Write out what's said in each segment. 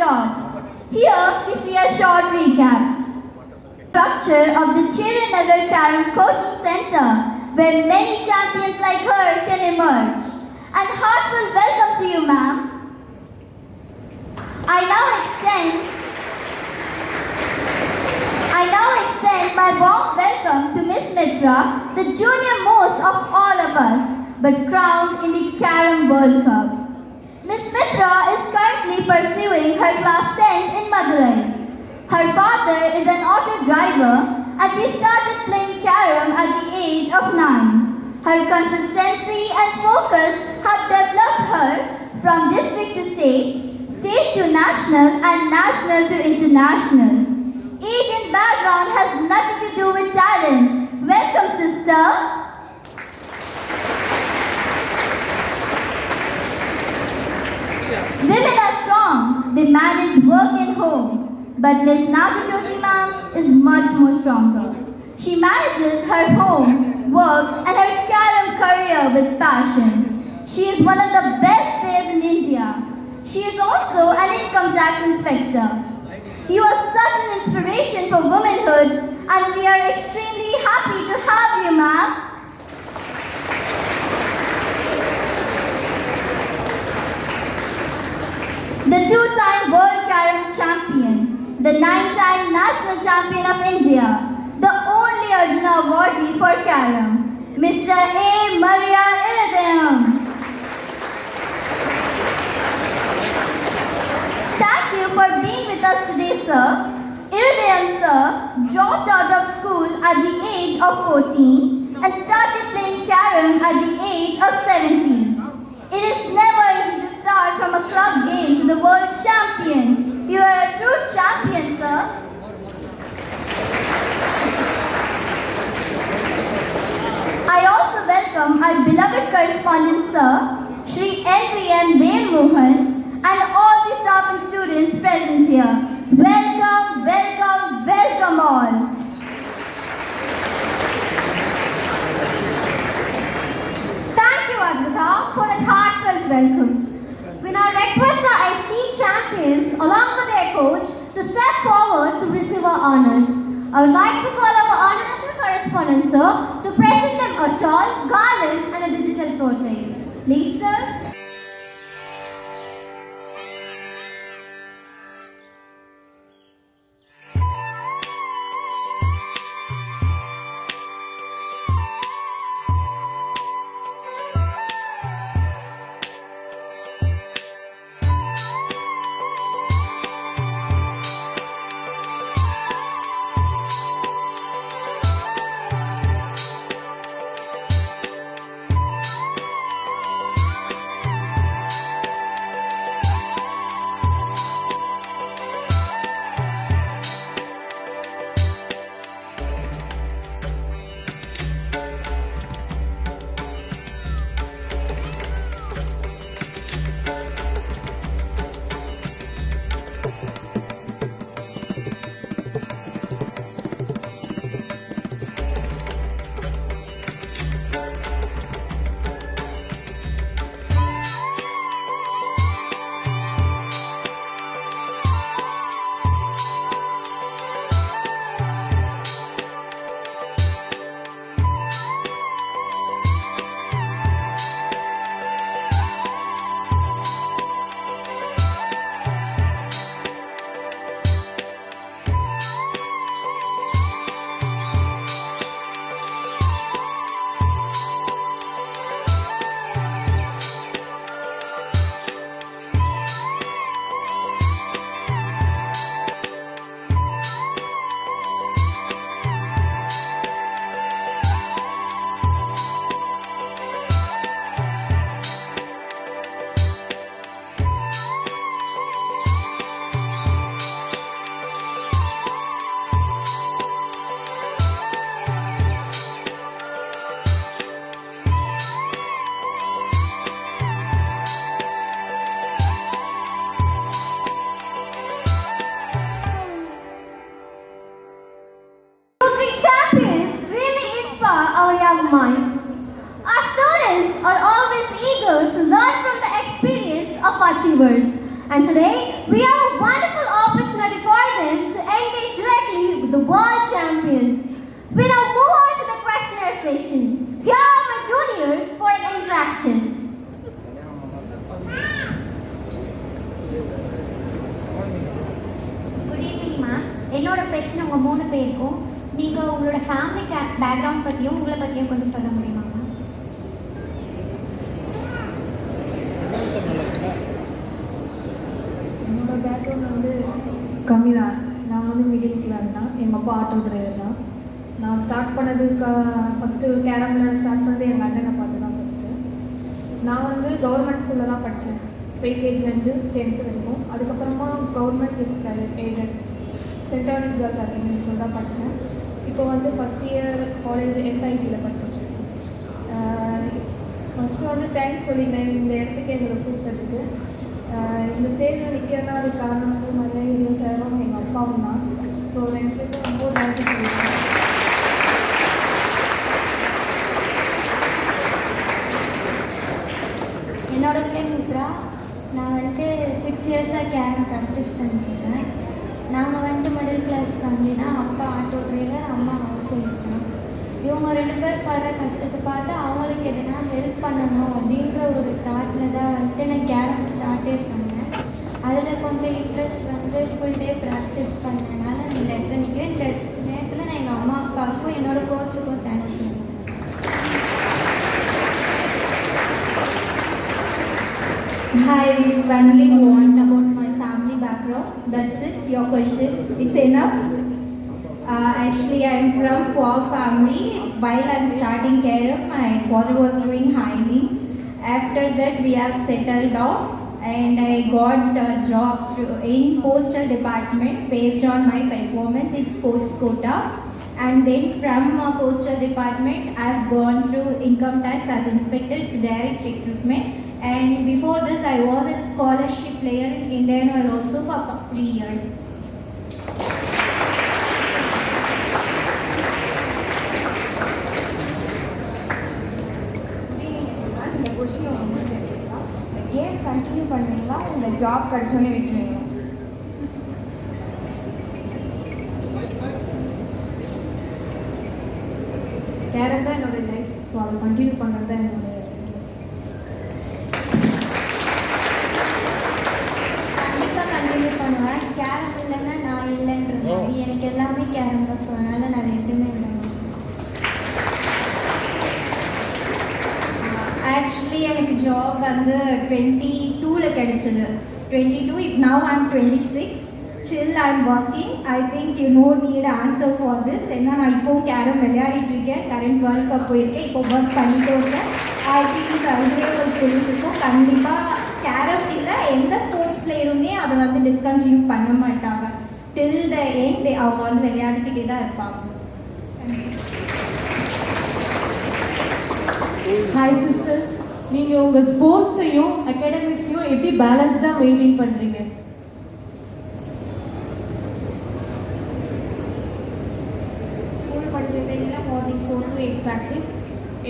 shots. Here we see a short recap. Structure of the Chirinagar Carom Coaching Center, where many champions like her can emerge. And heartfelt welcome to you, ma'am. I now extend my warm welcome to Miss Mitra, the junior most of all of us, but crowned in the Carom World Cup. Miss Mitra is currently pursuing her class 10 in Madurai. Her father is an auto driver and she started playing Carom at the age of 9. Her consistency and focus have developed her from district to state, state to national and national to international. Age and background has nothing to do with talent. Welcome, sister. Women are strong. They manage work and home. But Miss Nagajyoti ma'am is much more stronger. She manages her home, work and her Carom career with passion. She is one of the best players in India. She is also an income tax inspector. You are such an inspiration for womanhood and we are extremely happy to have you, ma'am. The two-time World Carom champion, the 9-time national champion of India, the only Arjuna awardee for Carom, Mr. A. Maria Iridayam. Thank you for being with us today, sir. Iridayam, sir, dropped out of school at the age of 14 and started playing Carom at the age of 17. It is never easy to start from a club game to the world champion. You are a true champion, sir. I also welcome our beloved correspondent, sir, Shri NVM Venumohan, and all the staff and students present here. Welcome, welcome, welcome all. Thank you, Advita, for that heartfelt welcome. We now request our esteemed champions, along with their coach, to step forward to receive our honors. I would like to call our honorable correspondent, sir, to present them a shawl, garland, and a digital protein. Please, sir. And today, we have a wonderful opportunity for them to engage directly with the world champions. We now move on to the questionnaire session. Here are my juniors for an interaction. Good evening ma'am. என்னோட question உங்கள் 3 பேருக்கும் நீங்கள் உங்களோட family background பற்றியும் உங்களை பற்றியும் கொஞ்சம் சொல்ல முடியுமா மேம்? என்னோட பேக்ரவுண்ட் வந்து கம்மி தான். நான் வந்து மிடில் கிளாஸ் தான். எங்கள் அப்பா ஆட்டோ டிரைவர் தான். நான் ஸ்டார்ட் பண்ணது ஃபஸ்ட்டு கேரம் விளையாட ஸ்டார்ட் பண்ணது எங்கள் அண்ணனை பார்த்து தான் ஃபஸ்ட்டு. நான் வந்து கவர்மெண்ட் ஸ்கூலில் தான் படித்தேன், ப்ரீகேஜிலேருந்து 10th வரைக்கும். அதுக்கப்புறமா government with private aided saint Anne's girls higher secondary school தான் படித்தேன். இப்போ வந்து ஃபஸ்ட் இயர் காலேஜ் எஸ்ஐடியில் படிச்சுட்ருக்கேன். ஃபஸ்ட்டு வந்து தேங்க்ஸ் சொல்லிக்கிறேன் இந்த இடத்துக்கு எங்களை கூப்பிட்டதுக்கு. இந்த ஸ்டேஜில் நிற்கிறதா அதுக்கு காரணம் வந்து மரியாதை சாரும் எங்கள் அப்பாவும் தான். ஸோ 2 பேருக்கும் ரொம்ப தேங்க்யூ சொல்லியிருக்கேன். என்னோட பேர் மித்ரா. நான் வந்துட்டு 6 இயர்ஸாக கேரம் ப்ராக்டிஸ் பண்ணிட்டுருக்கேன். நாங்கள் வந்துட்டு மிடில் கிளாஸ் ஃபேமிலி தான். அப்பா ஆட்டோ டிரைவர், அம்மா ஹவுஸ் ஒய்ஃப் தான். இவங்க 2 பேர் படுற கஷ்டத்தை பார்த்து அவங்களுக்கு எதுனா ஹெல்ப் பண்ணணும் அப்படின்ற ஒரு தாட்டில் தான் வந்துட்டு நான் கேரம் ஸ்டார்ட்டே பண்ணேன். அதில் கொஞ்சம் இன்ட்ரெஸ்ட் வந்து ஃபுல் டே ப்ராக்டிஸ் பண்ணனால இந்த இடத்துல நிற்கிறேன். இந்த நேரத்தில் நான் எங்கள் அம்மா அப்பாவுக்கும் என்னோடய கோச்சுக்கும் தேங்க்ஸ் சொல்லுவேன். Hi, we only want about my family background. That's it, your question. It's enough. Actually, I'm from poor family. While I'm starting carom, my father was doing hiding. After that, we have settled down and I got a job in postal department based on my performance in sports quota. And then from postal department, I've gone through income tax as inspector. It's direct recruitment. And before this, I was a scholarship player in Indian Oil also for 3 years. இந்த question உங்களுக்கு கேட்குறீங்களா? இந்த game continue பண்ணுவீங்களா இல்லை job கிடச்சோன்னே விட்டுருவீங்களா? Carrom தான் என்னோடய life. So அதை continue பண்ணுறது தான் என்னுடைய கண்டிப்பாக கண்டினியூ பண்ணுவேன். கேரம் இல்லைன்னா நான் இல்லைன்ற மாதிரி எனக்கு எல்லாமே கேரம் தான். ஸோ அதனால் நான் எதுவுமே இல்லை. Actually, எனக்கு ஜாப் வந்து 22ல கிடைச்சது. 22, if now I'm 26. Still I'm working. I think you no need answer for this. ஏன்னா நான் இப்போவும் கேரம் விளையாடிட்டு இருக்கேன். கரண்ட் வேர்ல்ட் கப் போயிருக்கேன். இப்போ ஒர்க் பண்ணிட்டு இருக்கேன். ஐ திங்க் அதுவே ஒரு புரிஞ்சிருக்கும். கண்டிப்பாக கேரம் இல்லை எந்த ஸ்போர்ட்ஸ் பிளேயருமே அதை வந்து டிஸ்கண்டினியூ பண்ண மாட்டாங்க. டில் த எண்ட் அவங்க வந்து விளையாடிக்கிட்டே தான் இருப்பாங்க. ஹாய் சிஸ்டர்ஸ், நீங்கள் உங்கள் ஸ்போர்ட்ஸையும் அகாடமிக்ஸையும் எப்படி பேலன்ஸ்டாக மெயின்டைன் பண்ணுறீங்க? ஸ்கூல் படிக்கிற டைமில் morning 4 to 8 practice.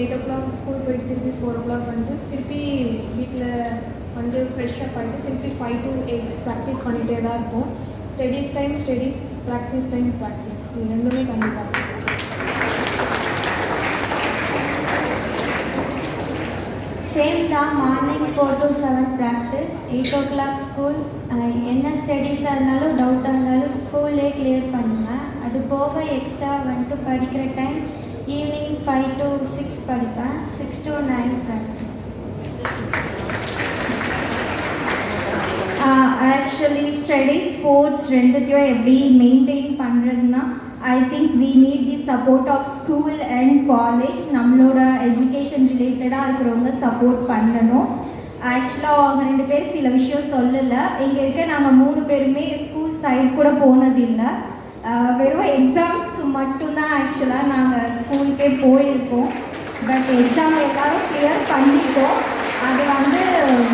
8 o'clock school போயிட்டு திருப்பி 4 o'clock வந்து திருப்பி வீட்டில் வந்து ஃப்ரெஷ்ஷப் ஆகிட்டு திருப்பி 5 to 8 ப்ராக்டிஸ் பண்ணிகிட்டே தான் இருப்போம். Studies time studies, practice time practice, இது ரெண்டுமே கண்டிப்பாக இருக்கும். சேம் தான். Morning 4 to 7 practice, 8 o'clock school. என்ன ஸ்டடீஸாக இருந்தாலும் டவுட்டாக இருந்தாலும் ஸ்கூல்லே கிளியர் பண்ணுவேன். அது போக எக்ஸ்ட்ரா வந்துட்டு படிக்கிற டைம் ஈவினிங் 5 to 6 படிப்பேன். 6 to 9 practice. Actually study sports ரெண்டுத்தையும் எப்படி மெயின்டைன் பண்ணுறதுனா I think we need the support of school and college. நம்மளோட எஜுகேஷன் ரிலேட்டடாக இருக்கிறவங்க சப்போர்ட் பண்ணணும். ஆக்சுவலாக அவங்க 2 பேர் சில விஷயம் சொல்லலை. இங்கே இருக்க நாங்கள் 3 பேருமே ஸ்கூல் சைடு கூட போனதில்லை. வெறும் எக்ஸாம்ஸ்க்கு மட்டும்தான் ஆக்சுவலாக நாங்கள் ஸ்கூலுக்கே போயிருக்கோம். பட் எக்ஸாம் எல்லோரும் கிளியர் பண்ணிட்டோம். அது வந்து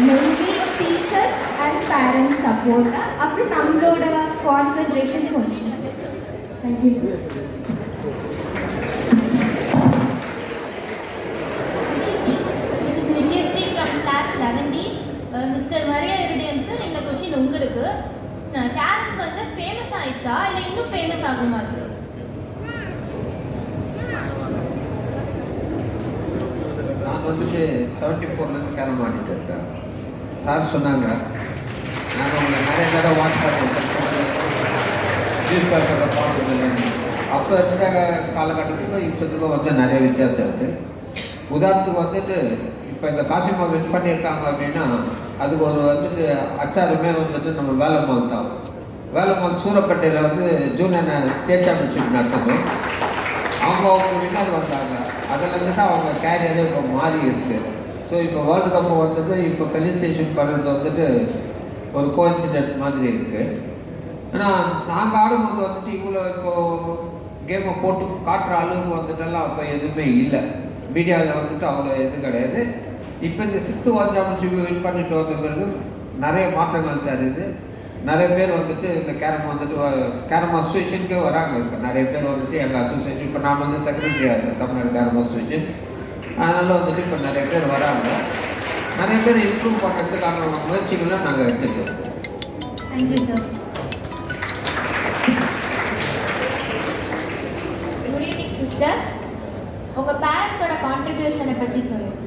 mainly teachers and parents support, அப்புறம் நம்மளோட கான்சன்ட்ரேஷன் கொஞ்சம். Thank you. This is Nityasri from class 11D. Mr. Maria Iridian sir, இந்த கொஷின் உங்களுக்கு கேரம் வந்து ஃபேமஸ் ஆயிடுச்சா இல்லை இன்னும் ஃபேமஸ் ஆகுமா சார்? நான் வந்துட்டு 74லேருந்து கேரம் ஆடிட்டு இருக்கேன். சார் சொன்னாங்க, நான் உங்களை நிறைய தடவை வாட்ச் பண்ணியிருக்கேன், நியூஸ் பேப்பரில் பார்த்துருக்கேன். அப்போ இருந்த காலகட்டத்துக்கும் இப்போதுக்கும் வந்து நிறைய வித்தியாசம் இருக்குது. உதாரணத்துக்கு வந்துட்டு இப்போ இந்த காசிமா வின் பண்ணியிருக்காங்க அப்படின்னா அதுக்கு ஒரு வந்துட்டு அச்சாருமே வந்துட்டு நம்ம வேலைமால் தான். வேலைமால் சூரப்பேட்டையில் வந்து ஜூனியர் ஸ்டேட் சாம்பியன்ஷிப் நடத்தணும். அவங்க வின்னர் வந்தாங்க. அதுலேருந்து தான் அவங்க கேரியரே இப்போ மாறி இருக்குது. ஸோ இப்போ வேர்ல்டு கப்பு வந்துட்டு இப்போ ஃபெலிசிட்டேஷன் பண்ணுறது வந்துட்டு ஒரு கோஇன்சிடென்ட் மாதிரி இருக்குது. ஆனால் நாங்கள் ஆடும்போது வந்துட்டு இவ்வளோ இப்போது கேமை போட்டு காட்டுற அளவுக்கு வந்துட்டெல்லாம் அப்போ எதுவுமே இல்லை. மீடியாவில் வந்துட்டு அவ்வளோ எதுவும் கிடையாது. இப்போ இந்த 6th வேர்ல்ட் சாம்பியன்ஷிப் வின் பண்ணிட்டு வந்த பிறகு நிறைய மாற்றங்கள் தெரியுது. நிறைய பேர் வந்துட்டு இந்த கேரம் வந்துட்டு கேரம் அசோசியேஷனுக்கே வராங்க. இப்போ நிறைய பேர் வந்துட்டு எங்கள் அசோசியேஷன், இப்போ நான் வந்து செக்ரட்டரியாக இருக்கேன் தமிழ்நாடு கேரம் அசோசியேஷன். அதனால் வந்துட்டு இப்போ நிறைய பேர் வராங்க. நிறைய பேர் இம்ப்ரூவ் பண்ணுறதுக்கான முயற்சிகளை நாங்கள் எடுத்துகிட்டு இருக்கோம். Thank you sir. Good evening sisters. உங்கள் பேரண்ட்ஸோட கான்ட்ரிபியூஷனை பற்றி சொல்லுங்கள்.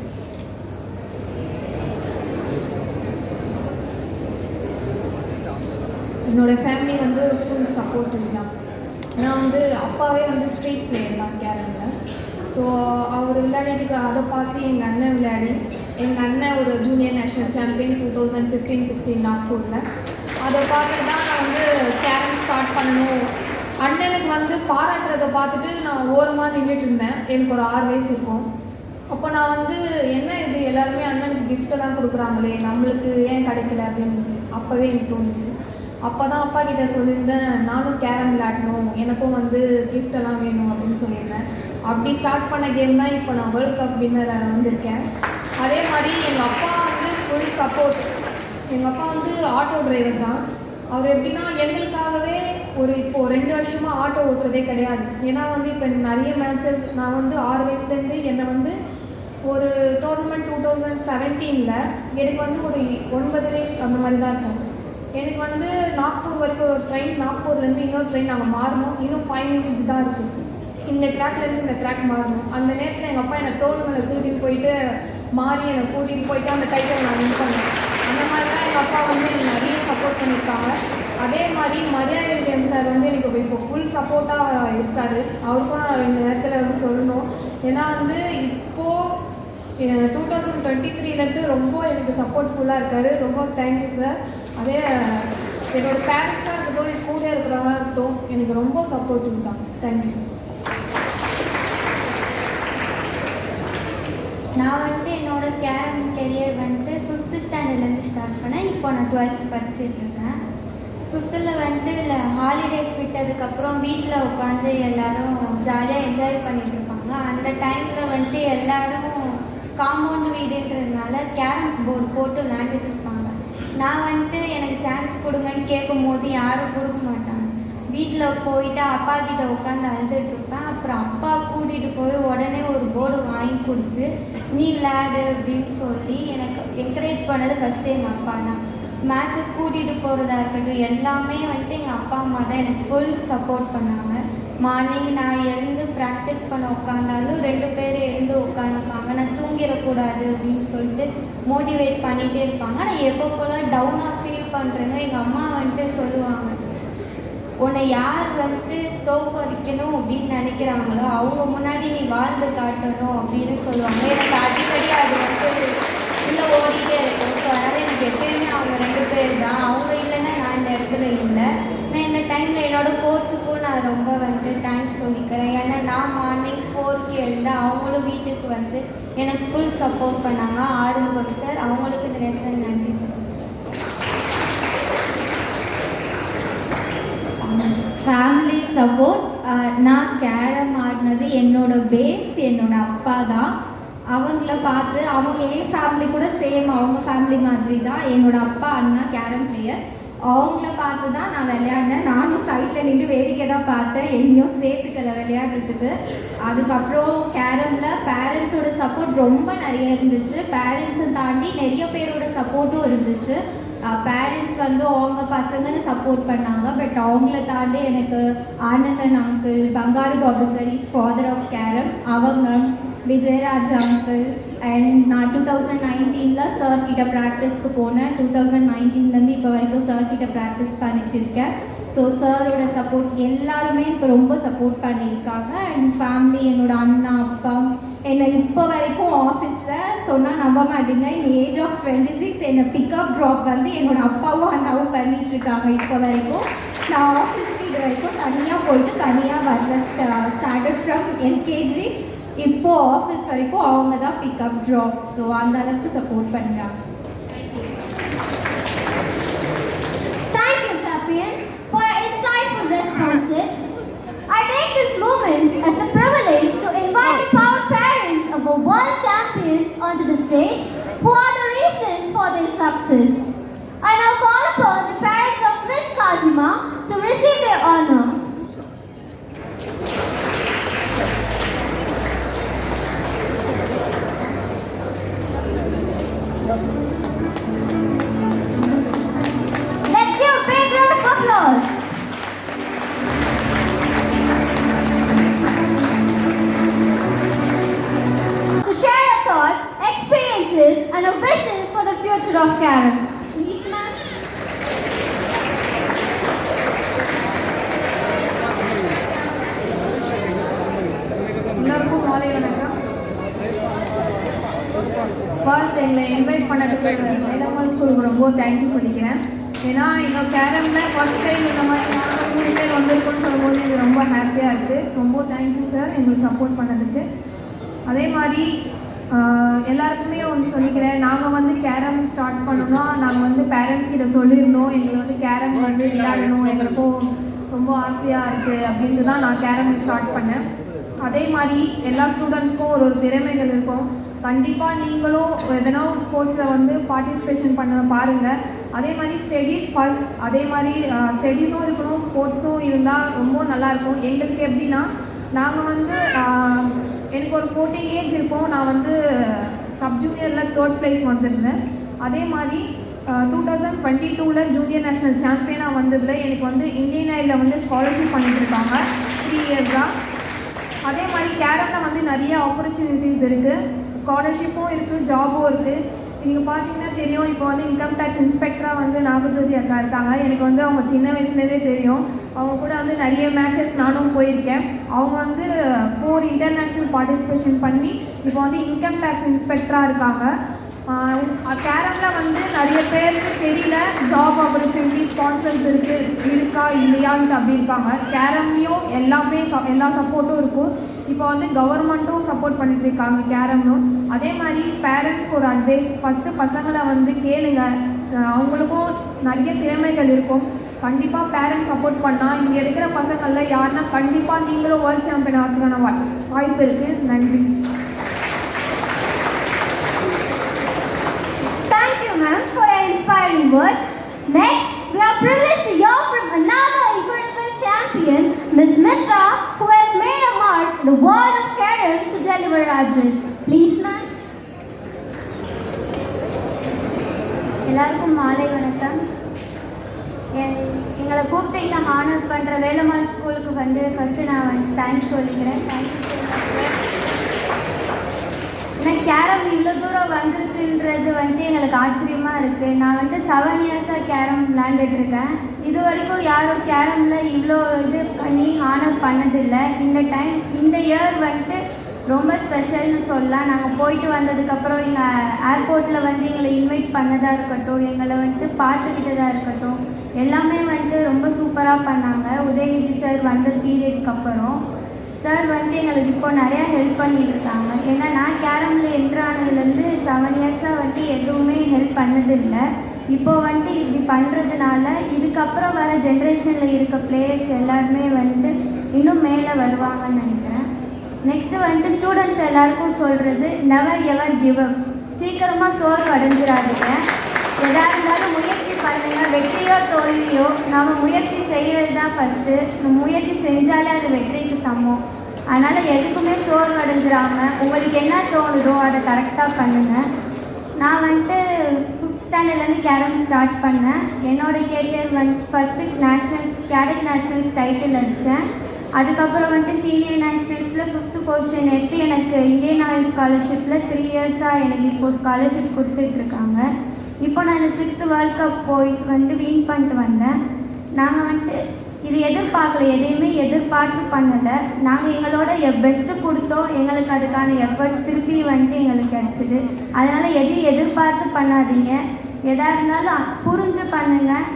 என்னோடய ஃபேமிலி வந்து ஃபுல் சப்போர்ட்டிவ் தான். ஏன்னா வந்து அப்பாவே வந்து ஸ்ட்ரீட் பிளேயர் தான் கேரமில். ஸோ அவர் விளையாடிட்டு அதை பார்த்து எங்கள் அண்ணன் விளையாடி, எங்கள் அண்ணன் ஒரு ஜூனியர் நேஷ்னல் சாம்பியன் 2015-16 நாக்பூரில். அதை பார்த்துட்டு தான் நான் வந்து கேரம் ஸ்டார்ட் பண்ணணும். அண்ணனுக்கு வந்து பாராட்டுறதை பார்த்துட்டு நான் ஓரமாக நின்றுட்டு இருந்தேன். எனக்கு ஒரு 6 வயசு இருக்கும். அப்போ நான் வந்து என்ன இது எல்லாருமே அண்ணனுக்கு கிஃப்டெல்லாம் கொடுக்குறாங்களே, நம்மளுக்கு ஏன் கிடைக்கல அப்படின்னு அப்போவே எனக்கு தோணுச்சு. அப்போ தான் அப்பா கிட்டே சொல்லியிருந்தேன், நானும் கேரம் விளையாடணும், எனக்கும் வந்து கிஃப்டெல்லாம் வேணும் அப்படின்னு சொல்லியிருந்தேன். அப்படி ஸ்டார்ட் பண்ண கேம் தான் இப்போ நான் வேர்ல்ட் கப் வின்னர் வந்திருக்கேன். அதே மாதிரி எங்கள் அப்பா வந்து ஃபுல் சப்போர்ட். எங்கள் அப்பா வந்து ஆட்டோ டிரைவர் தான். அவர் எப்படின்னா எங்களுக்காகவே இப்போது 2 வருஷமாக ஆட்டோ ஓட்டுறதே கிடையாது. ஏன்னா வந்து இப்போ எனக்கு நிறைய மேட்சஸ், நான் வந்து 6 வயசுலேருந்து என்னை வந்து ஒரு டோர்னமெண்ட் 2017 எனக்கு வந்து ஒரு 9 வயசு அந்த மாதிரி தான் இருக்கும். எனக்கு வந்து நாக்பூர் வரைக்கும் ஒரு ட்ரெயின், நாக்பூர்லேருந்து இன்னொரு ட்ரெயின் நாங்கள் மாறணும். இன்னும் 5 minutes தான் இருக்குது. இந்த ட்ராக்லேருந்து இந்த ட்ராக் மாறணும். அந்த நேரத்தில் எங்கள் அப்பா என்னை தோல் மேலே தூக்கிட்டு போயிட்டு மாறி என்னை கூட்டிகிட்டு போயிட்டு அந்த டைட்டில் நான் வின் பண்ணேன். அந்த மாதிரி தான் எங்கள் அப்பா வந்து எனக்கு நிறைய சப்போர்ட் பண்ணியிருக்காங்க. அதே மாதிரி மரியாதை கேம் சார் வந்து எனக்கு இப்போ ஃபுல் சப்போர்ட்டாக இருக்கார். அவருக்கும் நான் இந்த நேரத்தில் வந்து சொல்லணும். ஏன்னா வந்து இப்போது 2023லேருந்து ரொம்ப எனக்கு சப்போர்ட்ஃபுல்லாக இருக்கார். ரொம்ப தேங்க்யூ சார். அதே என்னோடய பேரண்ட்ஸாக இருக்கட்டும், என் கூட இருக்கிறவங்க இருக்கட்டும், எனக்கு ரொம்ப சப்போர்ட்டிவ் தான். தேங்க்யூ. நான் வந்துட்டு என்னோடய கேரம் கெரியர் வந்துட்டு 5th ஸ்டாண்டர்ட்லேருந்து ஸ்டார்ட் பண்ணேன். இப்போ நான் 12th படிச்சுட்டு இருக்கேன். 5th வந்துட்டு ஹாலிடேஸ் விட்டதுக்கப்புறம் வீட்டில் உட்காந்து எல்லோரும் ஜாலியாக என்ஜாய் பண்ணிட்டு இருப்பாங்க. அந்த டைமில் வந்துட்டு எல்லோரும் காம்பவுண்டு வீடுன்றதுனால கேரம் போர்டு போட்டு விளையாண்டுட்டு இருப்பாங்க. நான் வந்துட்டு எனக்கு சான்ஸ் கொடுங்கன்னு கேட்கும் போது யாரும் கொடுக்க மாட்டாங்க. வீட்டில் போயிட்டு அப்பா கிட்ட உட்காந்து அழுதுட்டு இருப்பேன். அப்புறம் அப்பா கூட்டிகிட்டு போய் உடனே ஒரு போர்டு வாங்கி கொடுத்து நீ விளையாடு அப்படின்னு சொல்லி எனக்கு என்கரேஜ் பண்ணது ஃபஸ்ட்டு எங்கள் அப்பா தான். மேட்ச்சுக்கு கூட்டிகிட்டு போகிறதா இருக்கட்டும் எல்லாமே வந்துட்டு எங்கள் அப்பா அம்மா தான் எனக்கு ஃபுல் சப்போர்ட் பண்ணாங்க. மார்னிங் நான் எழுந்து ப்ராக்டிஸ் பண்ண உட்காந்தாலும் 2 பேர் எழுந்து உட்காந்துப்பாங்க. நான் தூங்கிடக்கூடாது அப்படின்னு சொல்லிட்டு மோட்டிவேட் பண்ணிகிட்டே இருப்பாங்க. நான் எப்போ போல் டவுனாக ஃபீல் பண்ணுறேனோ எங்கள் அம்மா வந்துட்டு சொல்லுவாங்க, உன்னை யார் வந்துட்டு தோற்கடிக்கணும் அப்படின்னு நினைக்கிறாங்களோ அவங்க முன்னாடி நீ வாழ்ந்து காட்டணும் அப்படின்னு சொல்லுவாங்க. எனக்கு அடிக்கடி அது வந்து உள்ளே ஓடிட்டே இருக்கும். ஸோ அதனால் எனக்கு எப்பயுமே அவங்க 2 பேர் தான். அவங்க இல்லைன்னா நான் இந்த இடத்துல இல்லை. நான் இந்த டைமில் என்னோடய கோச்சுக்கும் நான் ரொம்ப வந்துட்டு தேங்க்ஸ் சொல்லிக்கிறேன். ஏன்னா நான் மார்னிங் 4க்கு எழுந்தேன். அவங்களும் வீட்டுக்கு வந்து எனக்கு ஃபுல் சப்போர்ட் பண்ணாங்க. ஆறுமுகம் சார், அவங்களுக்கு இந்த நேரத்தில் நன்றி தெரிவிக்கிறேன். Family support. நான் கேரம் ஆடினது என்னோட பேஸ் என்னோட அப்பா தான். அவங்கள பார்த்து அவங்க என் ஃபேமிலி கூட சேம் அவங்க ஃபேமிலி மாதிரி தான். என்னோட அப்பா அண்ணா கேரம் பிளேயர். அவங்கள பார்த்து தான் நான் விளையாடினேன். நானும் சைடில் நின்று வேடிக்கை தான் பார்த்தேன். என்னையும் சேர்த்துக்கலை விளையாடுறதுக்கு. அதுக்கப்புறம் கேரமில் பேரண்ட்ஸோட சப்போர்ட் ரொம்ப நிறைய இருந்துச்சு. பேரண்ட்ஸை தாண்டி நிறைய பேரோட சப்போர்ட்டும் இருந்துச்சு. பேரண்ட்ஸ் வந்து அவங்க பசங்கன்னு சப்போர்ட் பண்ணாங்க. பட் அவங்கள தாண்டி எனக்கு Anandan uncle, Bangaru Babu sir is father of carrom, அவங்க விஜயராஜ் அங்கிள். அண்ட் நான் 2019 சார் கிட்ட ப்ராக்டிஸ்க்கு போனேன். 2019 இப்போ வரைக்கும் சார் கிட்ட ப்ராக்டிஸ் பண்ணிட்டு இருக்கேன். ஸோ சாரோட சப்போர்ட் எல்லாருமே எனக்கு ரொம்ப சப்போர்ட் பண்ணியிருக்காங்க. அண்ட் ஃபேமிலி, என்னோட அண்ணா, அப்பா, என்னை இப்போ வரைக்கும் ஆஃபீஸில் சொன்னால் நம்ப மாட்டீங்க, இந்த ஏஜ் ஆஃப் 26 என்னை பிக்கப் ட்ராப் வந்து என்னோடய அப்பாவும் அண்ணாவும் பண்ணிகிட்ருக்காங்க. இப்போ வரைக்கும் நான் ஆஃபீஸ்க்கு இது வரைக்கும் தனியாக போயிட்டு தனியாக வரல. ஸ்டார்டட் ஃப்ரம் எல்கேஜி இப்போது ஆஃபீஸ் வரைக்கும் அவங்க தான் பிக்கப் ட்ராப். ஸோ அந்த அளவுக்கு சப்போர்ட் பண்ணுறாங்க. Thank you, champions, for your insightful responses. I take this moment as a privilege to invite the proud parents of our world champions onto the stage, who are the reason for their success. I now call upon the parents of Miss Kazima to receive their honor. Let's give a big round of applause. To share her thoughts, experiences, and a vision for the future of Karen. Please, ma'am. எல்லாருக்கும் மாலை வணக்கம். First எங்களை invite பண்ணதுக்கு வேலம்மாள் ஸ்கூலுக்கு ரொம்ப thank you சொல்லிக்கிறேன். ஏன்னா எங்கள் கேரமில் ஃபர்ஸ்ட் டைம் இந்த மாதிரி நாங்கள் 3 பேர் வந்திருக்கோன்னு சொல்லும்போது எனக்கு ரொம்ப ஹாப்பியாக இருக்குது. ரொம்ப தேங்க்யூ சார் எங்களுக்கு சப்போர்ட் பண்ணதுக்கு. அதே மாதிரி எல்லாருக்குமே ஒன்று சொல்லிக்கிறேன், நாங்கள் வந்து கேரம் ஸ்டார்ட் பண்ணோம்னா நாங்கள் வந்து பேரண்ட்ஸ் கிட்ட சொல்லியிருந்தோம் எங்களை வந்து கேரம் வந்து விளையாடணும், எங்களுக்கும் ரொம்ப ஆசையாக இருக்குது அப்படின்ட்டு தான் நான் கேரம் ஸ்டார்ட் பண்ணேன். அதே மாதிரி எல்லா ஸ்டூடெண்ட்ஸ்க்கும் ஒரு திறமைகள் இருக்கும். கண்டிப்பாக நீங்களும் எதனா ஒரு ஸ்போர்ட்ஸில் வந்து பார்ட்டிசிபேஷன் பண்ண பாருங்கள். அதே மாதிரி ஸ்டடீஸ் ஃபர்ஸ்ட், அதே மாதிரி ஸ்டடீஸும் இருக்கணும், ஸ்போர்ட்ஸும் இருந்தால் ரொம்ப நல்லாயிருக்கும். எங்களுக்கு எப்படின்னா நாங்கள் வந்து எனக்கு ஒரு 14 ஏஜ் இருக்கும். நான் வந்து சப் ஜூனியரில் 3rd ப்ளேஸ் வந்திருந்தேன். அதே மாதிரி 2022 ஜூனியர் நேஷ்னல் சாம்பியனாக வந்ததில் எனக்கு வந்து இந்தியன் ஐடில் வந்து ஸ்காலர்ஷிப் பண்ணிட்டுருக்காங்க 3 இயர்ஸாக. அதே மாதிரி கேரமில் வந்து நிறைய ஆப்பர்ச்சுனிட்டிஸ் இருக்குது, ஸ்காலர்ஷிப்பும் இருக்குது, ஜாபும் இருக்குது. நீங்கள் பார்த்தீங்கன்னா தெரியும், இப்போ வந்து இன்கம் டேக்ஸ் இன்ஸ்பெக்டராக வந்து நாகஜோதி அக்கா இருக்காங்க. எனக்கு வந்து அவங்க சின்ன வயசுலேருந்தே தெரியும். அவங்க கூட வந்து நிறைய மேட்சஸ் நானும் போயிருக்கேன். அவங்க வந்து 4 இன்டர்நேஷ்னல் பார்ட்டிசிபேஷன் பண்ணி இப்போ வந்து இன்கம் டேக்ஸ் இன்ஸ்பெக்டராக இருக்காங்க. கேரமில் வந்து நிறைய பேருக்கு தெரியல ஜாப் ஆப்பர்ச்சுனிட்டி ஸ்பான்சர்ஸ் இருக்கா இல்லையான்ட்டு அப்படி இருக்காங்க. கேரம்லேயும் எல்லா சப்போர்ட்டும் இருக்கும். இப்போ வந்து கவர்மெண்ட்டும் சப்போர்ட் பண்ணிட்டு இருக்காங்க கேரம்னும். அதே மாதிரி பேரண்ட்ஸ்க்கு ஒரு அட்வைஸ், ஃபஸ்ட்டு பசங்களை வந்து கேளுங்க, அவங்களுக்கும் நிறைய திறமைகள் இருக்கும். கண்டிப்பாக பேரண்ட்ஸ் சப்போர்ட் பண்ணால் இங்கே இருக்கிற பசங்களில் யாருன்னா கண்டிப்பாக நீங்களும் வேர்ல்ட் சாம்பியன் ஆகிறதுக்கான வாய்ப்பு இருக்குது. நன்றி. Thank you, ma'am, for your inspiring words. Next, we are privileged to hear from another incredible champion, Miss Mitra, who has made a mark in the world of Kerala to deliver her address. Please, ma'am. எல்லாருக்கும் மாலை வணக்கம். எங்களை கூப்பிட்டு இங்கே honour பண்ணுற வேலம்மாள் ஸ்கூலுக்கு வந்து first நான் தேங்க்ஸ் சொல்லிக்கிறேன். ஏன்னா கேரம் இவ்வளோ தூரம் வந்திருக்குன்றது வந்துட்டு எங்களுக்கு ஆச்சரியமாக இருக்குது. நான் வந்துட்டு 7 இயர்ஸாக கேரம் விளையாண்டுட்ருக்கேன். இது வரைக்கும் யாரும் கேரமில் இவ்வளோ இது பண்ணி ஹானர் பண்ணதில்லை. இந்த இயர் வந்துட்டு ரொம்ப ஸ்பெஷல்னு சொல்லலாம். நாங்கள் போயிட்டு வந்ததுக்கப்புறம் இங்கே ஏர்போர்ட்டில் வந்து எங்களை இன்வைட் பண்ணதாக இருக்கட்டும், எங்களை வந்துட்டு பார்த்துக்கிட்டதாக இருக்கட்டும், எல்லாமே வந்துட்டு ரொம்ப சூப்பராக பண்ணாங்க. உதயநிதி சார் வந்த பீரியட்க்கு அப்புறம் சார் வந்துட்டு எங்களுக்கு இப்போ நிறையா ஹெல்ப் பண்ணிட்டு இருக்காங்க. ஏன்னா நான் கேரமில் என்ட்ரு ஆனதுலேருந்து 7 இயர்ஸாக வந்துட்டு எதுவுமே ஹெல்ப் பண்ணதில்லை. இப்போ வந்துட்டு இப்படி பண்ணுறதுனால இதுக்கப்புறம் வர ஜென்ரேஷனில் இருக்க பிளேயர்ஸ் எல்லாருமே வந்துட்டு இன்னும் மேலே வருவாங்கன்னு நினைக்கிறேன். நெக்ஸ்ட்டு வந்துட்டு ஸ்டூடெண்ட்ஸ் எல்லாருக்கும் சொல்கிறது, நெவர் எவர் கிவ் அப். சீக்கிரமாக சோர்வு அடைஞ்சிடாதீங்க. எதாக இருந்தாலும் முயற்சி பண்ணுங்கள். வெற்றியோ தோல்வியோ நம்ம முயற்சி செய்கிறது தான் ஃபஸ்ட்டு. முயற்சி செஞ்சாலே அது வெற்றிக்கு சமம். அதனால் எதுக்குமே சோர்வு அடைஞ்சிடாமல் உங்களுக்கு என்ன தோணுதோ அதை கரெக்டாக பண்ணுங்கள். நான் வந்துட்டு ஸ்டாண்டர்ட்லேருந்து கேரம் ஸ்டார்ட் பண்ணேன். என்னோடய career first cadet nationals title அடித்தேன். அதுக்கப்புறம் சீனியர் நேஷ்னல்ஸில் 5th பொசிஷன் எடுத்து எனக்கு இந்தியன் ஆயில் ஸ்காலர்ஷிப்பில் 3 இயர்ஸாக எனக்கு இப்போது ஸ்காலர்ஷிப் கொடுத்துட்ருக்காங்க. இப்போ நான் 6th வேர்ல்ட் கப் போயிட்டு வின் பண்ணிட்டு வந்தேன். நாங்கள் இது எதிர்பார்க்கல, எதையுமே எதிர்பார்த்து பண்ணலை. நாங்கள் எங்களோட பெஸ்ட்டு கொடுத்தோம். எங்களுக்கு அதுக்கான எஃபர்ட் திருப்பி எங்களுக்கு கிடச்சிது. அதனால் எதையும் எதிர்பார்த்து பண்ணாதீங்க. எதாக இருந்தாலும் புரிஞ்சு பண்ணுங்கள்,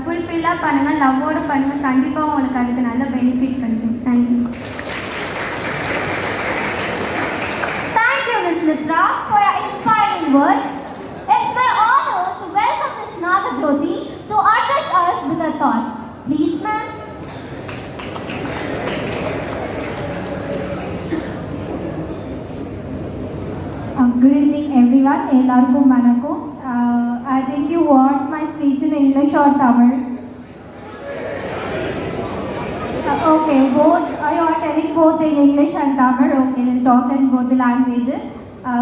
ஃபுல்ஃபில்லாக பண்ணுங்கள், லவ்வோடு பண்ணுங்கள். கண்டிப்பாக உங்களுக்கு அதுக்கு நல்ல பெனிஃபிட் கிடைக்கும். Thank you. Thank you, Ms. Mitra, for your inspiring words. It's my honor to welcome Ms. Nagajyoti to address us with her thoughts. Please, ma'am. Good evening, everyone. Ellarkum vanakkam. I think you want my speech in English or Tamil? Okay, both. You are telling both in English and Tamil. Okay, we'll talk in both the languages.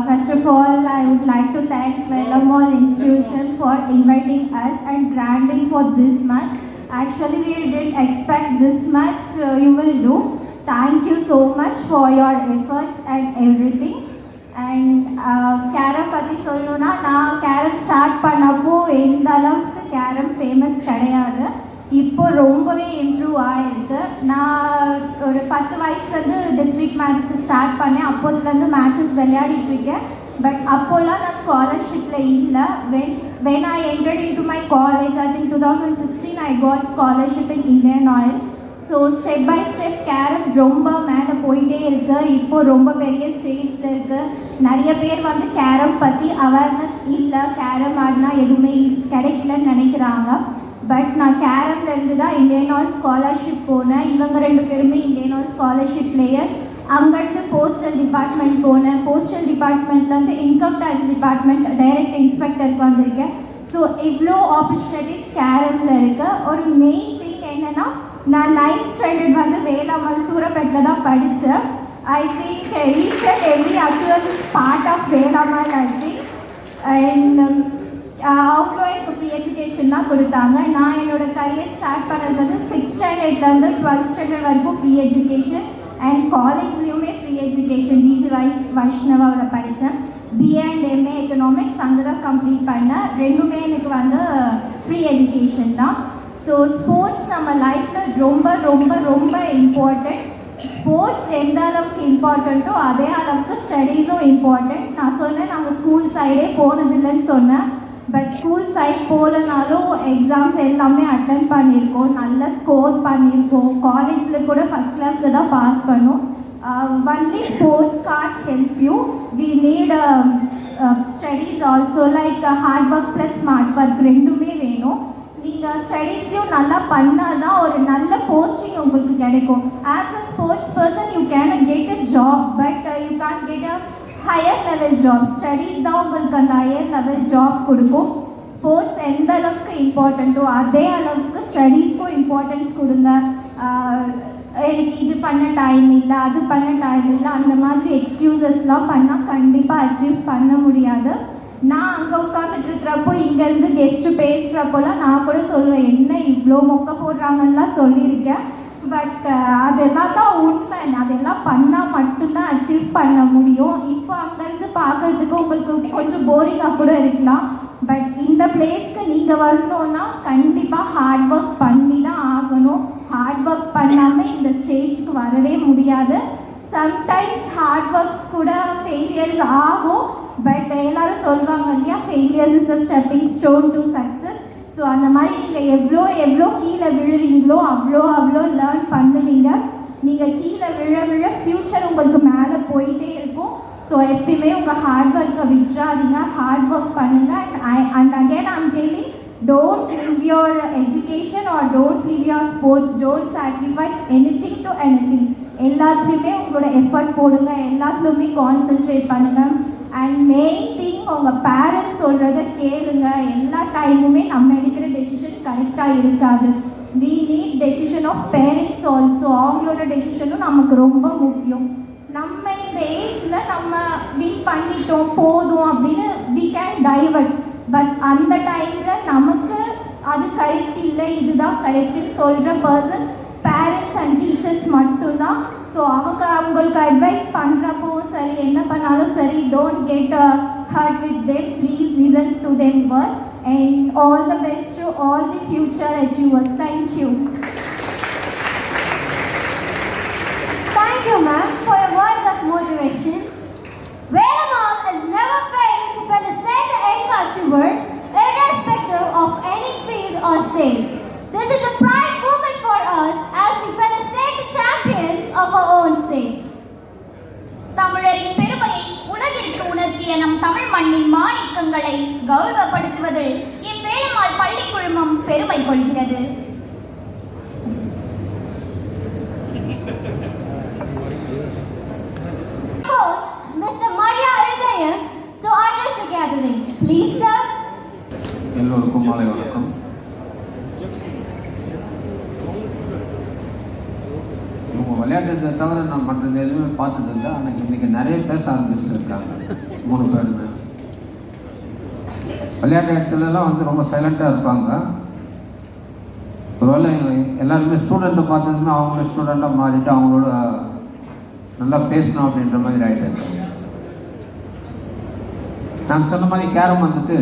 First of all, I would like to thank Vellamall Institution for inviting us and granting for this much. Actually, we didn't expect this much you will do. Thank you so much for your efforts and everything. And carrom பற்றி சொல்லணுன்னா, நான் carrom start பண்ணப்போ எந்த அளவுக்கு carrom famous கிடையாது. இப்போ ரொம்பவே improve ஆகிருக்கு. நான் ஒரு 10 வயசுலேருந்து டிஸ்ட்ரிக்ட் மேட்ச் ஸ்டார்ட் பண்ணேன். அப்போதுலேருந்து மேட்சஸ் விளையாடிட்டுருக்கேன். பட் அப்போல்லாம் நான் ஸ்காலர்ஷிப்பில் இல்லை. when I entered into my college, I think 2016, I got scholarship in Indian Oil. So step by step carrom ரொம்ப மேலே போயிட்டே இருக்குது. இப்போது ரொம்ப பெரிய ஸ்டேஜில் இருக்குது. நிறைய பேர் கேரம் பற்றி அவேர்னஸ் இல்லை, கேரம் ஆடினா எதுவுமே கிடைக்கலன்னு நினைக்கிறாங்க. பட் நான் கேரம்லேருந்து தான் இந்தியன் ஆயில் ஸ்காலர்ஷிப் போனேன். இவங்க 2 பேருமே இந்தியன் ஆயில் ஸ்காலர்ஷிப் பிளேயர்ஸ். அங்கேருந்து போஸ்டல் டிபார்ட்மெண்ட் போனேன். போஸ்டல் டிபார்ட்மெண்ட்லேருந்து இன்கம் டேக்ஸ் டிபார்ட்மெண்ட் டைரக்ட் இன்ஸ்பெக்டருக்கு வந்திருக்கேன். ஸோ இவ்வளோ ஆப்பர்ச்சுனிட்டிஸ் கேரமில் இருக்குது. ஒரு மெயின் திங் என்னென்னா, நான் 9th ஸ்டாண்டர்ட் வேளாமல் சூரப்பேட்டில் தான் படித்தேன். I think each and every அச்சுவல் is part of Velammal I think. And அவங்களும் எனக்கு ஃப்ரீ எஜுகேஷன் தான் கொடுத்தாங்க. நான் என்னோடய கரியர் ஸ்டார்ட் பண்ணது 6th ஸ்டாண்டர்ட்லேருந்து 12th ஸ்டாண்டர்ட் வரைக்கும் ஃப்ரீ எஜுகேஷன். அண்ட் காலேஜ்லேயுமே ஃப்ரீ எஜுகேஷன் டிஜி வைஷ்ணவாவில் படித்தேன். BA and MA எக்கனாமிக்ஸ் அங்கே தான் கம்ப்ளீட் பண்ணேன். ரெண்டுமே எனக்கு ஃப்ரீ எஜுகேஷன் தான். ஸோ ஸ்போர்ட்ஸ் நம்ம லைஃப்பில் ரொம்ப ரொம்ப ரொம்ப இம்பார்ட்டண்ட். ஸ்போர்ட்ஸ் எந்த அளவுக்கு இம்பார்ட்டண்ட்டோ அதே அளவுக்கு ஸ்டடீஸும் இம்பார்ட்டண்ட். நான் சொன்னேன், நாங்கள் ஸ்கூல் சைடே போனதில்லைன்னு சொன்னேன். பட் ஸ்கூல் சைட் போகலனாலும் எக்ஸாம்ஸ் எல்லாமே அட்டன் பண்ணியிருக்கோம், நல்ல ஸ்கோர் பண்ணியிருக்கோம். காலேஜில் கூட ஃபஸ்ட் கிளாஸில் தான் பாஸ் பண்ணோம். Only sports can't help you. We need studies also, like hard work plus smart work ரெண்டுமே வேணும். நீங்கள் ஸ்டடீஸ்லையும் நல்லா பண்ணால் தான் ஒரு நல்ல போஸ்டிங் உங்களுக்கு கிடைக்கும். As a sports person you can get a job, but you can get a higher level job. Studies தான் உங்களுக்கு அந்த ஹையர் லெவல் ஜாப் கொடுக்கும். ஸ்போர்ட்ஸ் எந்த அளவுக்கு இம்பார்ட்டண்ட்டோ அதே அளவுக்கு ஸ்டடீஸ்க்கும் இம்பார்ட்டன்ஸ் கொடுங்க. எனக்கு இது பண்ண டைம் இல்லை, அது பண்ண டைம் இல்லை, அந்த மாதிரி எக்ஸ்கியூசஸ்லாம் பண்ணால் கண்டிப்பாக அச்சீவ் பண்ண முடியாது. நான் அங்கே உட்காந்துட்டு இருக்கிறப்போ இங்கேருந்து கெஸ்ட்டு பேசுகிறப்போலாம் நான் கூட சொல்லுவேன், என்ன இவ்வளோ மொக்க போடுறாங்கன்னெலாம் சொல்லியிருக்கேன். பட் அதெல்லாம் தான் உண்மை. அதெல்லாம் பண்ணால் மட்டும்தான் அச்சீவ் பண்ண முடியும். இப்போ அங்கேருந்து பார்க்குறதுக்கு உங்களுக்கு கொஞ்சம் போரிங்காக கூட இருக்கலாம். பட் இந்த பிளேஸ்க்கு நீங்கள் வரணுன்னா கண்டிப்பாக ஹார்ட் ஒர்க் பண்ணி தான் ஆகணும். ஹார்ட் ஒர்க் பண்ணாமல் இந்த ஸ்டேஜுக்கு வரவே முடியாது. சம்டைம்ஸ் ஹார்ட் ஒர்க்ஸ் கூட ஃபெயிலியர்ஸ் ஆகும். பட் எல்லோரும் சொல்லுவாங்க இல்லையா, failures is the stepping stone to success. So அந்த மாதிரி நீங்கள் எவ்வளோ கீழே விழுறீங்களோ அவ்வளோ லேர்ன் பண்ணுவீங்க. நீங்கள் கீழே விழ ஃப்யூச்சர் உங்களுக்கு மேலே போயிட்டே இருக்கும். ஸோ எப்பயுமே உங்கள் ஹார்ட் ஒர்க்கை விட்டுறாதீங்க, ஹார்ட் ஒர்க் பண்ணுங்கள். And again I am telling, don't leave your education or don't leave your sports, don't sacrifice anything to anything. எல்லாத்துலேயுமே உங்களோட எஃபர்ட் போடுங்க, எல்லாத்துலேயுமே கான்சென்ட்ரேட் பண்ணுங்கள். அண்ட் மெயின் திங், உங்கள் பேரண்ட்ஸ் சொல்கிறத கேளுங்க. எல்லா டைமுமே நம்ம எடுக்கிற டெசிஷன் கரெக்டாக இருக்காது. we need decision of parents also. அவங்களோட டெசிஷனும் நமக்கு ரொம்ப முக்கியம். நம்ம இந்த ஏஜில் நம்ம வின் பண்ணிட்டோம் போதும் அப்படின்னு we can divert. பட் அந்த டைமில் நமக்கு அது கரெக்ட் இல்லை, இதுதான் கரெக்டுன்னு சொல்கிற பர்சன் பேரண்ட்ஸ் அண்ட் டீச்சர்ஸ் மட்டும்தான். ஸோ அவங்களுக்கு அட்வைஸ் பண்ணுறப்போ சரி, என்ன பண்ணாலும் சரி, don't get hurt with them, please listen to them words. And all the best to all the future achievers. Thank you. Thank you, ma'am, for your words of motivation. Velamal is never failed to felicitate the young achievers, irrespective of any field or stage. This is a pride moment for us as we felicitate the champions of our own state. தமிழரின் பெருமையை உலகிற்கு உணர்த்திய நம் தமிழ் மண்ணின் மாணிக்கங்களை கௌரவப்படுத்துவதில் இவ்வேலம்மாள் பள்ளி குழுமம் பெருமை கொள்கிறது. Coach Mr. Maria Ardayam to address the gathering. Please, sir. எல்லோருக்கும் மாலை வணக்கம். இவங்க விளையாட்டத்தை தவிர நான் மற்றது எதுவுமே பார்த்தது இல்லை. ஆனால் இன்றைக்கி நிறைய பேச ஆரம்பிச்சுட்டு இருக்காங்க 3 பேருமே. விளையாட்டு இடத்துலலாம் வந்து ரொம்ப சைலண்ட்டாக இருப்பாங்க. ஒருவேளை எல்லாருமே ஸ்டூடெண்ட்டை பார்த்ததுமே அவங்களே ஸ்டூடெண்ட்டாக மாறிட்டு அவங்களோட நல்லா பேசணும் அப்படின்ற மாதிரி ஆகிட்டு இருக்காங்க. நான் சொன்ன மாதிரி கேரம் வந்துட்டு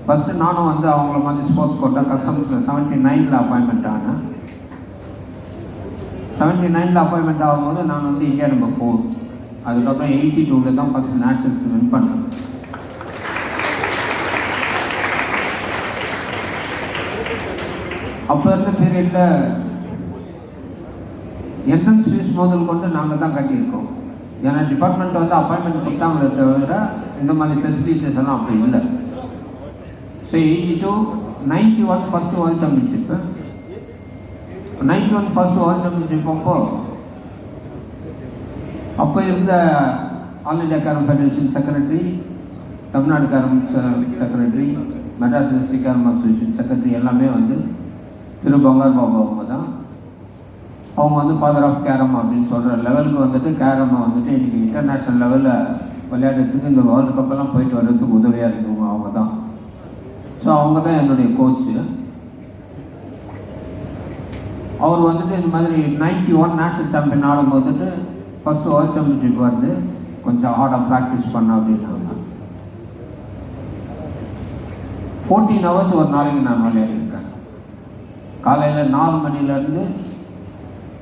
ஃபஸ்ட்டு நானும் வந்து அவங்கள மாதிரி ஸ்போர்ட்ஸ் கோட்டா கஸ்டம்ஸில் 79 அப்பாயின்மெண்ட் ஆனேன். 79 அப்பாயின்மெண்ட் ஆகும்போது நான் வந்து இந்தியா நம்பர் 4. அதுக்கப்புறம் 82 தான் ஃபஸ்ட் நேஷனல்ஸ் வின் பண்ணேன். அப்போ இருந்த பீரியடில் என்ட்ரன்ஸ் ஃபீஸ் முதல் கொண்டு நாங்கள் தான் கட்டியிருக்கோம். ஏன்னா டிபார்ட்மெண்ட் வந்து அப்பாயின்மெண்ட் கொடுத்தாங்களே தவிர இந்த மாதிரி ஃபெசிலிட்டிஸ் எல்லாம் அப்படி இல்லை. So 82, 91 first world championship. 91 first world championship அப்போ இருந்த all India carrom federation secretary, Tamil Nadu carrom secretary, Madras district carrom association secretary எல்லாமே வந்து திரு பங்கார் பாபு அவங்க தான். அவங்க வந்து ஃபாதர் ஆஃப் கேரம் அப்படின்னு சொல்கிற லெவலுக்கு வந்துட்டு கேரமை வந்துட்டு இன்றைக்கி இன்டர்நேஷ்னல் லெவலில் விளையாடுறதுக்கு இந்த வேர்ல்டு கப்பெல்லாம் போயிட்டு வர்றதுக்கு உதவியாக இருந்தவங்க அவங்க தான். ஸோ அவங்க தான் என்னுடைய கோச்சு. அவர் வந்துட்டு இந்த மாதிரி 91 நேஷ்னல் சாம்பியன் ஆடும் போதுட்டு ஃபஸ்ட்டு வேர்ல்ட் சாம்பியன்ஷிப் வருது, கொஞ்சம் ஹார்டாக ப்ராக்டிஸ் பண்ண அப்படின்னாங்க. 14 ஹவர்ஸ் ஒரு நாளைக்கு நான் விளையாடிருக்கேன். காலையில் 4 மணிலேருந்து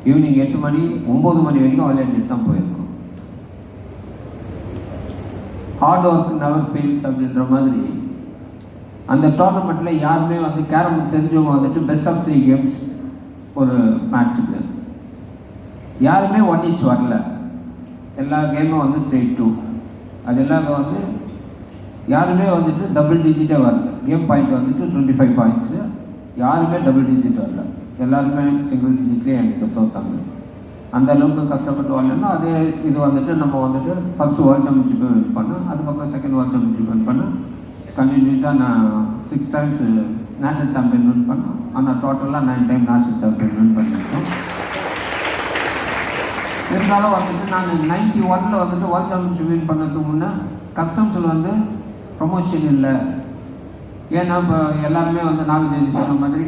ஈவினிங் 8 மணி 9 மணி வரைக்கும் விளையாடிட்டு தான் போயிருக்கோம். ஹார்ட் ஒர்க் நெவர் ஃபெயில்ஸ் அப்படின்ற மாதிரி அந்த டோர்னமெண்ட்டில் யாருமே வந்து கேரம் தெரிஞ்சவங்க வந்துட்டு பெஸ்ட் ஆஃப் 3 கேம்ஸ் ஒரு மேட்ச்சுக்கு யாருமே 1 each வரல. எல்லா கேமும் வந்து ஸ்ட்ரெயிட் 2. அது எல்லாமே வந்து யாருமே வந்துட்டு டபுள் டிஜிட்டே வரல. கேம் பாயிண்ட் வந்துட்டு 25 பாயிண்ட்ஸு, யாருமே டபுள் டிஜிட் வரல. எல்லாருமே சிங்கிள் டிஜிட்லேயே எனக்கு தோற்றாங்க. அந்த அளவுக்கு கஷ்டப்பட்டு வரலன்னா அதே இது வந்துட்டு நம்ம வந்துட்டு ஃபஸ்ட்டு வேர்ல்ட் சாம்பியன்ஷிப் வின் பண்ணேன். அதுக்கப்புறம் செகண்ட் வேர்ல்ட் சாம்பியன்ஷிப் வின் பண்ணேன். கண்டினியூஸாக நான் 6 times நேஷனல் சாம்பியன் வின் பண்ணேன். ஆனால் டோட்டலாக 9 time நேஷனல் சாம்பியன் வின் பண்ணியிருக்கோம். இருந்தாலும் வந்துட்டு நான் 91 வந்துட்டு வேர்ல்ட் சாம்பியன்ஷிப் வின் பண்ணதுக்கு முன்னே கஸ்டம்ஸில் வந்து ப்ரொமோஷன் இல்லை. ஏன்னா இப்போ எல்லாருமே வந்து நாகதேவி சொன்ன மாதிரி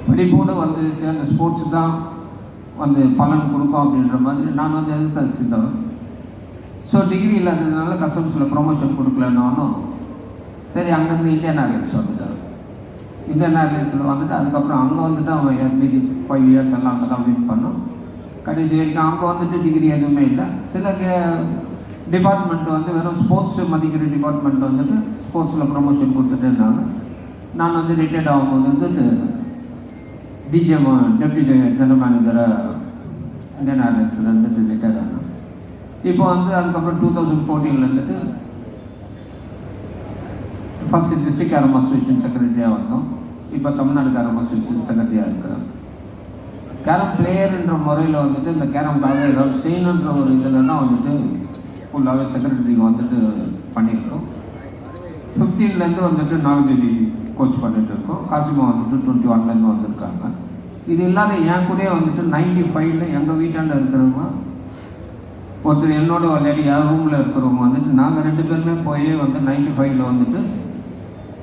படிப்போடு வந்து சேர்ந்த ஸ்போர்ட்ஸு தான் வந்து பலன் கொடுக்கும் அப்படின்ற மாதிரி நான் வந்து எஸ்எஸ்எல்சி தான். ஸோ டிகிரி இல்லாததுனால கஸ்டம்ஸில் ப்ரொமோஷன் கொடுக்கலன்னாலும் சரி அங்கேருந்து இந்தியன் ஏர்லைன்ஸ் வந்துட்டான். இந்தியன் ஏர்லைன்ஸில் வந்துட்டு அதுக்கப்புறம் அங்கே வந்துட்டு அவன் மீதி 5 years எல்லாம் அங்கே தான் வின் பண்ணோம். கடைசி வரைக்கும் அங்கே வந்துட்டு டிகிரி எதுவுமே இல்லை. சில டிபார்ட்மெண்ட் வந்து வெறும் ஸ்போர்ட்ஸு மதிக்கிற டிபார்ட்மெண்ட் வந்துட்டு ஸ்போர்ட்ஸில் ப்ரொமோஷன் கொடுத்துட்டு இருந்தாங்க. நான் வந்து ரிட்டையர்ட் ஆகும்போது வந்துட்டு டிஜிஎம் டெப்டி ஜெனரல் மேனேஜராக இந்தியன் ஏர்லைன்ஸில் வந்துட்டு ரிட்டையர்ட் ஆனேன். இப்போ வந்து அதுக்கப்புறம் 2014 வந்துட்டு ஃபஸ்ட்டு டிஸ்ட்ரிக்ட் கேரம் அசோசியேஷன் செக்ரட்டரியாக வந்தோம். இப்போ தமிழ்நாடு கேரம் அசோசியேஷன் செக்ரட்டரியாக இருக்கிறேன். கேரம் பிளேயர்ன்ற முறையில் வந்துட்டு இந்த கேரம்காக ஏதாவது செய்யணுன்ற ஒரு இதில் தான் வந்துட்டு ஃபுல்லாகவே செக்ரட்டரிக்கு வந்துட்டு பண்ணியிருக்கோம். 15 வந்துட்டு நாகதேவி கோச் பண்ணிட்டு இருக்கோம். காசிமா வந்துட்டு 21 வந்திருக்காங்க. இது இல்லாத என் கூட வந்துட்டு 95 எங்கள் வீட்டாண்ட இருக்கிறவங்க ஒருத்தர் என்னோட விளையாடி என் ரூமில் இருக்கிறவங்க வந்துட்டு நாங்கள் 2 பேருமே போய் வந்து 95ல் வந்துட்டு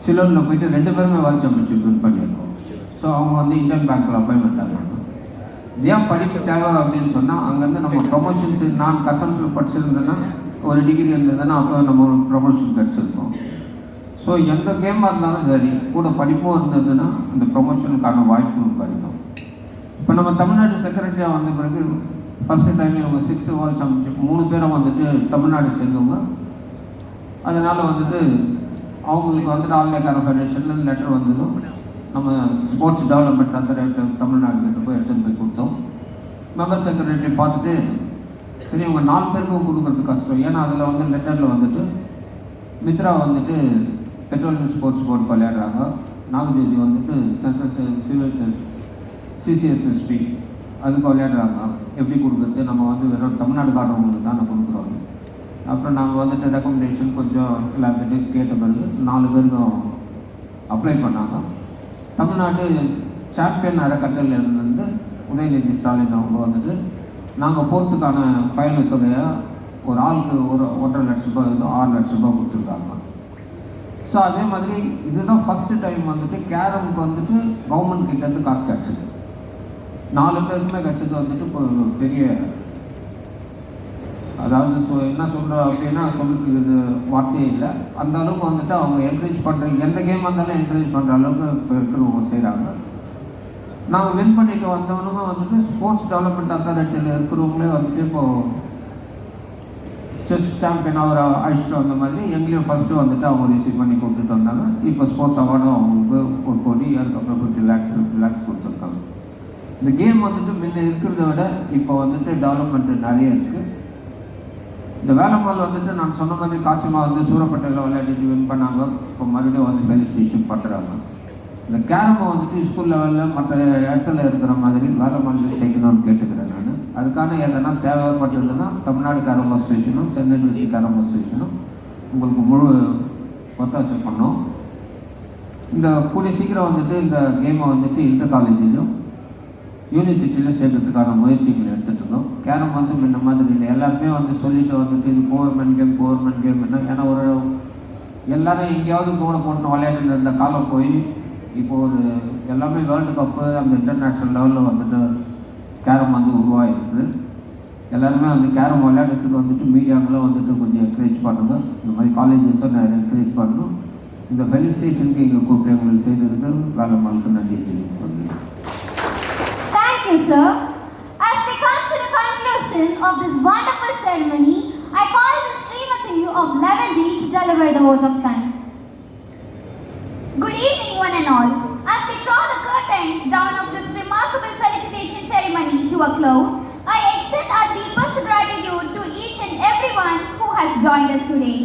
சிலோனில் போயிட்டு 2 பேருமே வேர்ல்ட் சாம்பியன்ஷிப் வின் பண்ணியிருக்கோம். ஸோ அவங்க வந்து இந்தியன் பேங்க்கில் அப்பாயின்மெண்ட் ஆனாங்க. ஏன் படிப்பு தேவை அப்படின்னு சொன்னால் அங்கேருந்து நம்ம ப்ரொமோஷன்ஸ் நான் கசன்ஸில் படிச்சிருந்தேன்னா ஒரு டிகிரி இருந்ததுன்னா அப்போ நம்ம ப்ரொமோஷன் கிடச்சிருக்கோம். ஸோ எந்த கேமாக இருந்தாலும் சரி கூட படிப்பும் இருந்ததுன்னா அந்த ப்ரொமோஷனுக்கான வாய்ப்பும் கிடைக்கும். இப்போ நம்ம தமிழ்நாடு செக்ரட்டரியாக வந்த பிறகு ஃபஸ்ட்டு டைம் இவங்க 6th வேர்ல்ட் சாம்பியன்ஷிப் 3 பேரும் வந்துட்டு தமிழ்நாடு சேர்ந்தவங்க. அதனால் வந்துட்டு அவங்களுக்கு வந்துட்டு all India carrom federation letter வந்ததும் நம்ம ஸ்போர்ட்ஸ் டெவலப்மெண்ட் அந்த தமிழ்நாடு கிட்ட போய் எடுத்துகிட்டு போய் கொடுத்தோம். மெம்பர் செக்ரட்டரி பார்த்துட்டு சரி அவங்க 4 பேருக்கும் கொடுக்குறது கஷ்டம், ஏன்னா அதில் வந்து லெட்டரில் வந்துட்டு மித்ரா வந்துட்டு பெட்ரோலியம் ஸ்போர்ட்ஸ் போர்டு விளையாடுறாங்க, நாகஜோதி வந்துட்டு சென்ட்ரல் சிவில் சிசிஎஸ்எஸ்பி அதுக்கு விளையாடுறாங்க, எப்படி கொடுக்குறது, நம்ம வந்து வெறும் தமிழ்நாடு காட்டுறவங்களுக்கு தான் நான் கொடுக்குறோம். அப்புறம் நாங்கள் வந்துட்டு ரெக்கமெண்டேஷன் கொஞ்சம் எல்லாத்துட்டு கேட்ட பிறகு 4 பேருக்கும் அப்ளை பண்ணாங்க. தமிழ்நாடு சாம்பியன் அறக்கட்டளையில் இருந்து உதயநிதி ஸ்டாலின் அவங்க வந்துட்டு நாங்கள் போகிறதுக்கான பயண தொகையாக ஒரு ஆளுக்கு ஒரு 1.5 லட்ச ரூபாய் 6 லட்ச ரூபாய் கொடுத்துருக்காங்க. ஸோ அதே மாதிரி இதுதான் ஃபஸ்ட்டு டைம் வந்துட்டு கேரமுக்கு வந்துட்டு கவர்மெண்ட் கிட்டேருந்து காசு கிடச்சிது. 4 பேருக்குமே கிடச்சது வந்துட்டு இப்போ பெரிய, அதாவது என்ன சொல்கிறோம் அப்படின்னா சொல்கிறதுக்கு இது வார்த்தையே இல்லை. அந்த அளவுக்கு வந்துட்டு அவங்க என்கரேஜ் பண்ணுற எந்த கேம் வந்தாலும் என்கரேஜ் பண்ணுற அளவுக்கு இப்போ இருக்கிறவங்க செய்கிறாங்க. நாங்கள் வின் பண்ணிட்டு வந்தவனுமே வந்துட்டு ஸ்போர்ட்ஸ் டெவலப்மெண்ட் அத்தாரிட்டியில் இருக்கிறவங்களே வந்துட்டு இப்போது செஸ் சாம்பியன் அவர் அழிச்சிட்டு வந்த மாதிரி எங்களையும் ஃபஸ்ட்டு வந்துட்டு அவங்க ரிசீவ் பண்ணி கொடுத்துட்டு வந்தாங்க. இப்போ ஸ்போர்ட்ஸ் அவார்டும் அவங்களுக்கு 1 கோடி அதுக்கப்புறம் 50 lakhs கொடுத்துருக்காங்க. இந்த கேம் வந்துட்டு முன்ன இருக்கிறத விட இப்போ வந்துட்டு டெவலப்மெண்ட்டு நிறைய இருக்குது. இந்த வேலைமால் வந்துட்டு நான் சொன்ன மாதிரி காசிமா வந்து சூரப்பேட்டையில் விளையாடிட்டு வின் பண்ணாங்க. இப்போ மறுபடியும் வந்து ஃபெலிசிட்டேஷன் பண்ணுறாங்க. இந்த கேரமை வந்துட்டு ஸ்கூல் லெவலில் மற்ற இடத்துல இருக்கிற மாதிரி வேலைமால் சேர்க்கணும்னு கேட்டுக்கிறேன் நான். அதுக்கான எதனா தேவைப்பட்டதுன்னா Tamil Nadu carrom அசோசியேஷனும் Chennai district carrom அசோசியேஷனும் உங்களுக்கு முழு ஒத்தாசை பண்ணோம். இந்த கூடிய சீக்கிரம் வந்துட்டு இந்த கேமை வந்துட்டு இன்டர் காலேஜிலும் யூனிவர்சிட்டியில் சேர்க்கறதுக்கான முயற்சிகள் எடுத்துகிட்டு இருந்தோம். கேரம் வந்து முன்ன மாதிரி இல்லை, எல்லாருமே வந்து சொல்லிட்டு வந்துட்டு இது கவர்மெண்ட் கேம் என்ன, ஏன்னா ஒரு எல்லாரும் எங்கேயாவது கூட போட்டு விளையாடிட்டு இருந்த காலம் போய் இப்போது ஒரு எல்லாமே வேர்ல்டு கப்பு அந்த இன்டர்நேஷ்னல் லெவலில் வந்துட்டு கேரம் வந்து உருவாகிருக்கு. எல்லாருமே வந்து கேரம் விளையாடுறதுக்கு வந்துட்டு மீடியாவில் வந்துட்டு கொஞ்சம் என்கரேஜ் பண்ணுங்க. இந்த மாதிரி காலேஜஸை நான் என்கரேஜ் பண்ணணும். இந்த ஃபெலிசிட்டேஷனுக்கு இங்கே கூப்பிட்டு எங்களுக்கு செய்ததுக்கு வேலைமாலுக்கு நன்றி தெரிவித்து வந்தேன். Thank you, sir. As we come to the conclusion of this wonderful ceremony, I call Ms. Srimati of 11D to deliver the vote of thanks. Good evening, one and all. As we draw the curtains down of this remarkable felicitation ceremony to a close, I extend our deepest gratitude to each and everyone who has joined us today.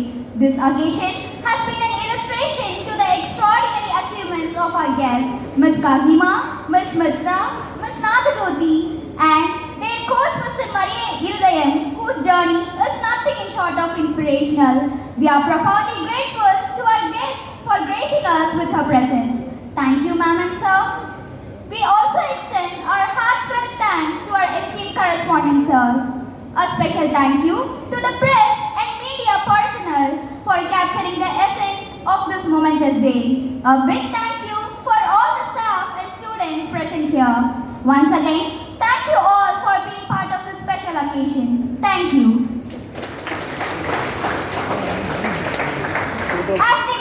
This occasion has been an illustration to the extraordinary achievements of our guests, Ms. Kazima, Ms. Mitra, Ms. Nagajoti, and their coach, Mr. Marie Irudayam, whose journey is nothing in short of inspirational. We are profoundly grateful to our guests for gracing us with her presence. Thank you, ma'am and sir. We also extend our heartfelt thanks to our esteemed correspondent, sir. A special thank you to the press and media personnel for capturing the essence of this momentous day. A big thank you for all the staff and students present here. Once again, thank you all for being part of this special occasion. Thank you. As we